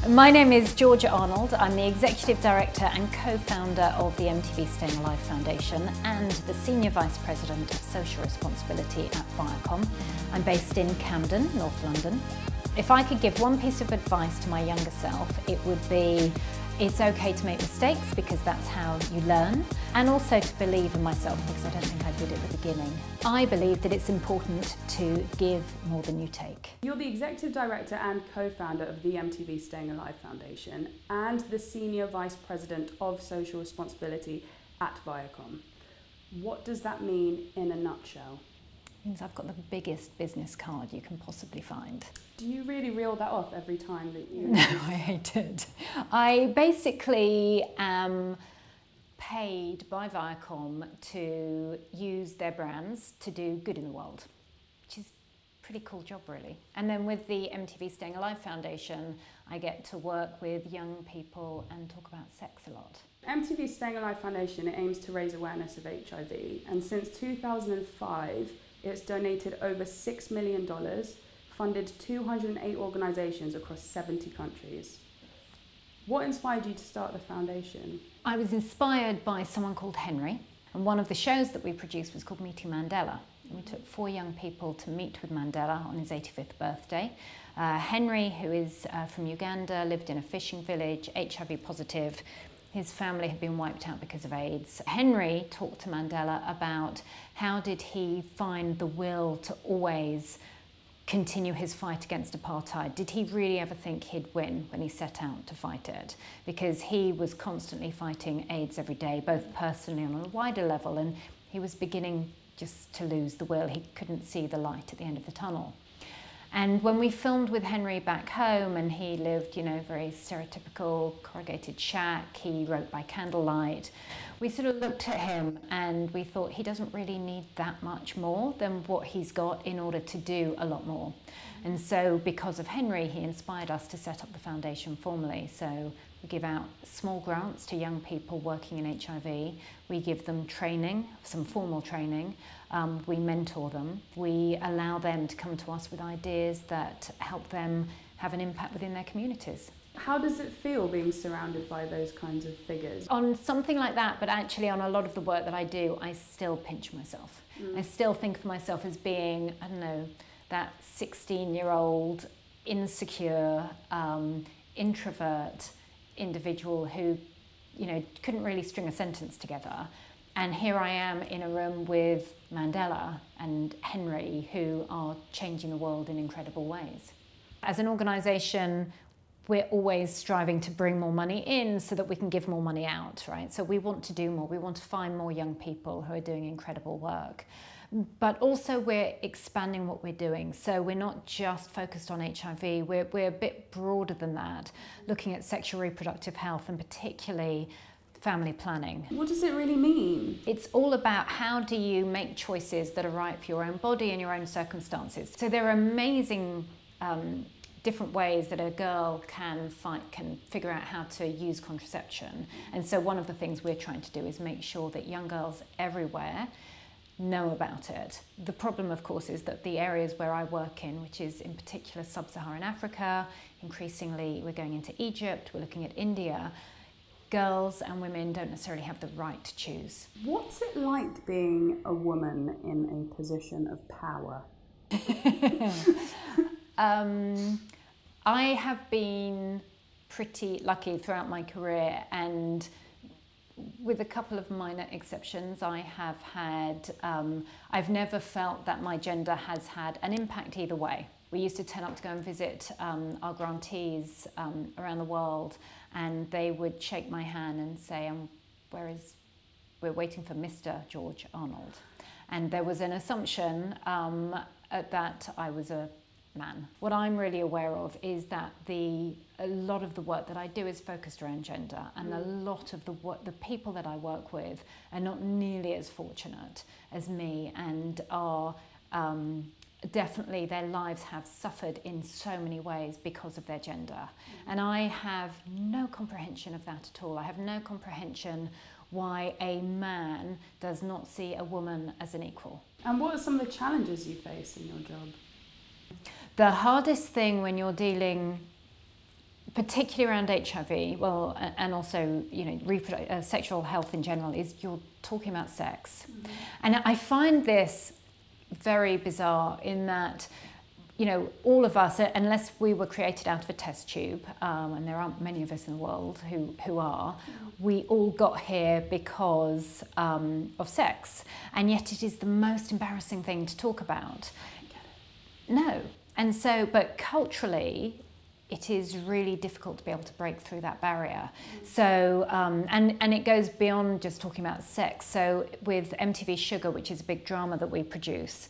My name is Georgia Arnold. I'm the Executive Director and co-founder of the MTV Staying Alive Foundation and the Senior Vice President of Social Responsibility at Viacom. I'm based in Camden, North London. If I could give one piece of advice to my younger self, it would be it's okay to make mistakes because that's how you learn, and also to believe in myself because I don't think I did at the beginning. I believe that it's important to give more than you take. You're the Executive Director and co-founder of the MTV Staying Alive Foundation and the Senior Vice President of Social Responsibility at Viacom. What does that mean in a nutshell? It means I've got the biggest business card you can possibly find. Do you really reel that off every time that you... No, I hate it. I basically am paid by Viacom to use their brands to do good in the world, which is a pretty cool job really. And then with the MTV Staying Alive Foundation, I get to work with young people and talk about sex a lot. MTV Staying Alive Foundation aims to raise awareness of HIV, and since 2005, it's donated over $6 million, funded 208 organisations across 70 countries. What inspired you to start the foundation? I was inspired by someone called Henry, and one of the shows that we produced was called Meeting Mandela. And we took 4 young people to meet with Mandela on his 85th birthday. Henry, who is from Uganda, lived in a fishing village, HIV positive. His family had been wiped out because of AIDS. Henry talked to Mandela about how did he find the will to always continue his fight against apartheid. Did he really ever think he'd win when he set out to fight it? Because he was constantly fighting AIDS every day, both personally and on a wider level, and he was beginning just to lose the will. He couldn't see the light at the end of the tunnel. And when we filmed with Henry back home, and he lived, you know, very stereotypical corrugated shack, he wrote by candlelight, we sort of looked at him and we thought he doesn't really need that much more than what he's got in order to do a lot more. And so because of Henry, he inspired us to set up the foundation formally. So we give out small grants to young people working in HIV. We give them training, some formal training. We mentor them. We allow them to come to us with ideas that help them have an impact within their communities. How does it feel being surrounded by those kinds of figures? On something like that, but actually on a lot of the work that I do, I still pinch myself. I still think of myself as being, I don't know, that 16-year-old, insecure, introvert individual who, you know, couldn't really string a sentence together. And here I am in a room with Mandela and Henry, who are changing the world in incredible ways. As an organisation, we're always striving to bring more money in so that we can give more money out, right? So we want to do more. We want to find more young people who are doing incredible work. But also we're expanding what we're doing. So we're not just focused on HIV, we're a bit broader than that, looking at sexual reproductive health and particularly family planning. What does it really mean? It's all about how do you make choices that are right for your own body and your own circumstances. So there are amazing different ways that a girl can figure out how to use contraception. And so one of the things we're trying to do is make sure that young girls everywhere know about it. The problem, of course, is that the areas where I work in, which is in particular sub-Saharan Africa, increasingly we're going into Egypt, we're looking at India, girls and women don't necessarily have the right to choose. What's it like being a woman in a position of power? I have been pretty lucky throughout my career, and with a couple of minor exceptions, I have had, I've never felt that my gender has had an impact either way. We used to turn up to go and visit our grantees around the world, and they would shake my hand and say, we're waiting for Mr. George Arnold. And there was an assumption that I was a man. What I'm really aware of is that a lot of the work that I do is focused around gender, and a lot of the people that I work with are not nearly as fortunate as me and are definitely their lives have suffered in so many ways because of their gender. And I have no comprehension of that at all. I have no comprehension why a man does not see a woman as an equal. And what are some of the challenges you face in your job? The hardest thing when you're dealing particularly around HIV, well, and also, you know, sexual health in general, is you're talking about sex. And I find this very bizarre in that, you know, all of us, unless we were created out of a test tube, and there aren't many of us in the world who are, we all got here because of sex. And yet it is the most embarrassing thing to talk about. No. And so, but culturally, it is really difficult to be able to break through that barrier. So, and it goes beyond just talking about sex. So with MTV Shuga, which is a big drama that we produce,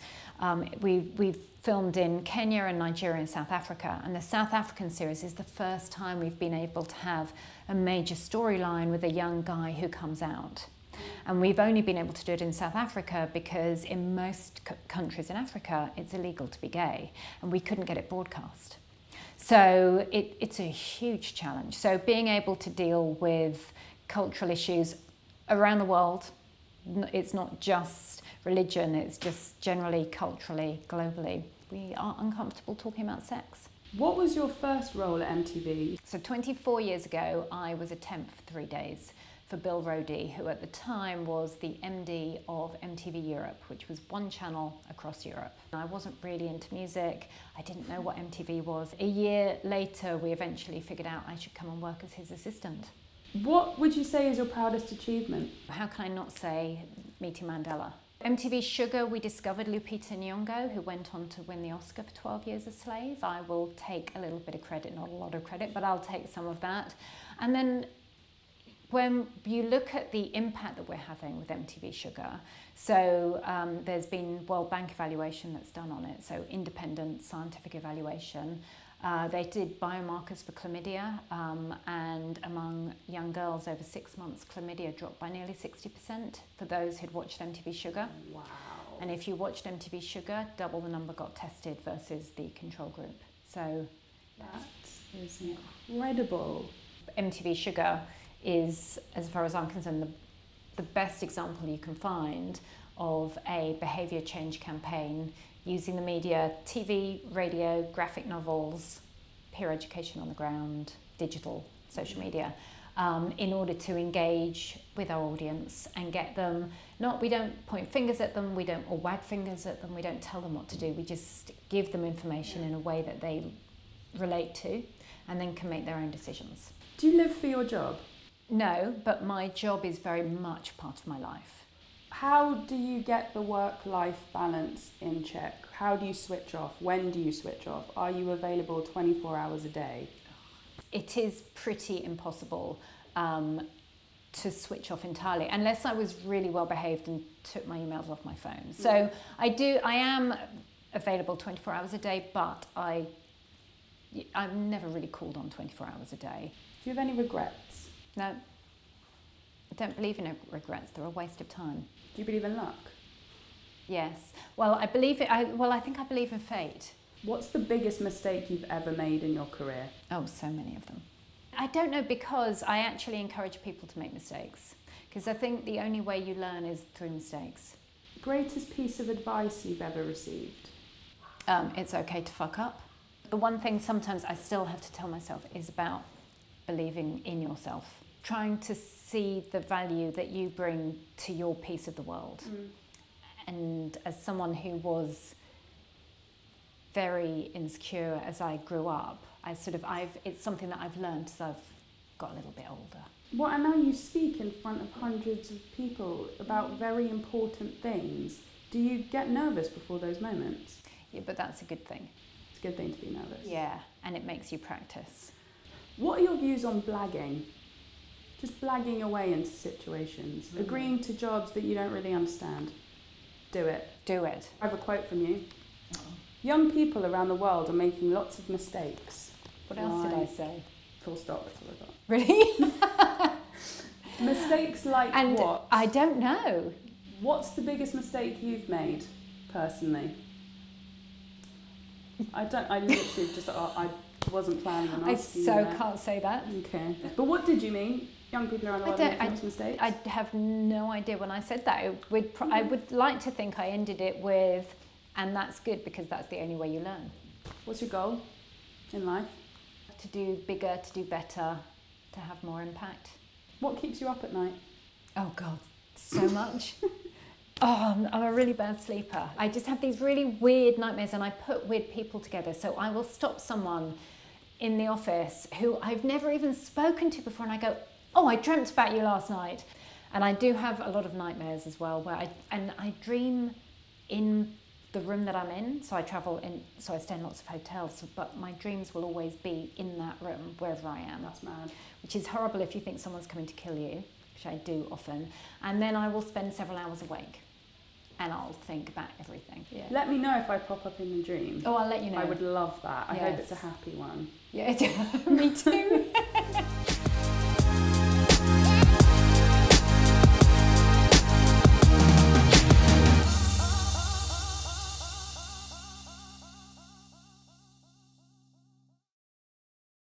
we've filmed in Kenya and Nigeria and South Africa. And the South African series is the first time we've been able to have a major storyline with a young guy who comes out. And we've only been able to do it in South Africa because in most countries in Africa, it's illegal to be gay, and we couldn't get it broadcast. So it's a huge challenge. So being able to deal with cultural issues around the world, it's not just religion, it's just generally, culturally, globally. We are uncomfortable talking about sex. What was your first role at MTV? So 24 years ago, I was a temp for 3 days for Bill Rodey, who at the time was the MD of MTV Europe, which was one channel across Europe. I wasn't really into music. I didn't know what MTV was. A year later, we eventually figured out I should come and work as his assistant. What would you say is your proudest achievement? How can I not say meeting Mandela? MTV Shuga, we discovered Lupita Nyong'o, who went on to win the Oscar for 12 Years a Slave. I will take a little bit of credit, not a lot of credit, but I'll take some of that. And then when you look at the impact that we're having with MTV Shuga, so there's been World Bank evaluation that's done on it, so independent scientific evaluation. They did biomarkers for chlamydia, and among young girls over 6 months, chlamydia dropped by nearly 60% for those who'd watched MTV Shuga. Wow. And if you watched MTV Shuga, double the number got tested versus the control group. So that is incredible. MTV Shuga is, as far as I'm concerned, the best example you can find of a behaviour change campaign using the media, TV, radio, graphic novels, peer education on the ground, digital, social media, in order to engage with our audience and get them, we don't point fingers at them, or wag fingers at them, we don't tell them what to do, we just give them information in a way that they relate to and then can make their own decisions. Do you live for your job? No, but my job is very much part of my life. How do you get the work-life balance in check? How do you switch off? When do you switch off? Are you available 24 hours a day? It is pretty impossible to switch off entirely, unless I was really well behaved and took my emails off my phone. So I am available 24 hours a day, but I've never really called on 24 hours a day. Do you have any regrets? No, I don't believe in regrets. They're a waste of time. Do you believe in luck? Yes. Well, I think I believe in fate. What's the biggest mistake you've ever made in your career? Oh, so many of them. I don't know, because I actually encourage people to make mistakes, because I think the only way you learn is through mistakes. Greatest piece of advice you've ever received? It's okay to fuck up. The one thing sometimes I still have to tell myself is about believing in yourself, trying to see the value that you bring to your piece of the world. And as someone who was very insecure as I grew up, it's something that I've learned as I've got a little bit older. Well, and now you speak in front of hundreds of people about very important things. Do you get nervous before those moments? Yeah, but that's a good thing. It's a good thing to be nervous. Yeah, and it makes you practice. What are your views on blagging? Just blagging away into situations, agreeing to jobs that you don't really understand. Do it. Do it. I have a quote from you. Young people around the world are making lots of mistakes. What else did I say? Full stop, that's all I got. Really? Mistakes like and what? I don't know. What's the biggest mistake you've made, personally? I literally just, I wasn't planning on asking you that. Can't say that. Okay. But what did you mean? Young people around the world making lots of mistakes? I have no idea when I said that. I would like to think I ended it with, and that's good because that's the only way you learn. What's your goal in life? to do bigger, to do better, to have more impact. What keeps you up at night? Oh God, so much. Oh, I'm a really bad sleeper. I just have these really weird nightmares and I put weird people together. So I will stop someone in the office who I've never even spoken to before and I go, oh, I dreamt about you last night. And I do have a lot of nightmares as well, where I dream in the room that I'm in. So I travel in, so I stay in lots of hotels, but my dreams will always be in that room, wherever I am. That's mad. Which is horrible if you think someone's coming to kill you, which I do often. And then I will spend several hours awake and I'll think about everything. Yeah. Let me know if I pop up in the dream. Oh, I'll let you know. I would love that. I Yes. hope it's a happy one. Yeah, me too.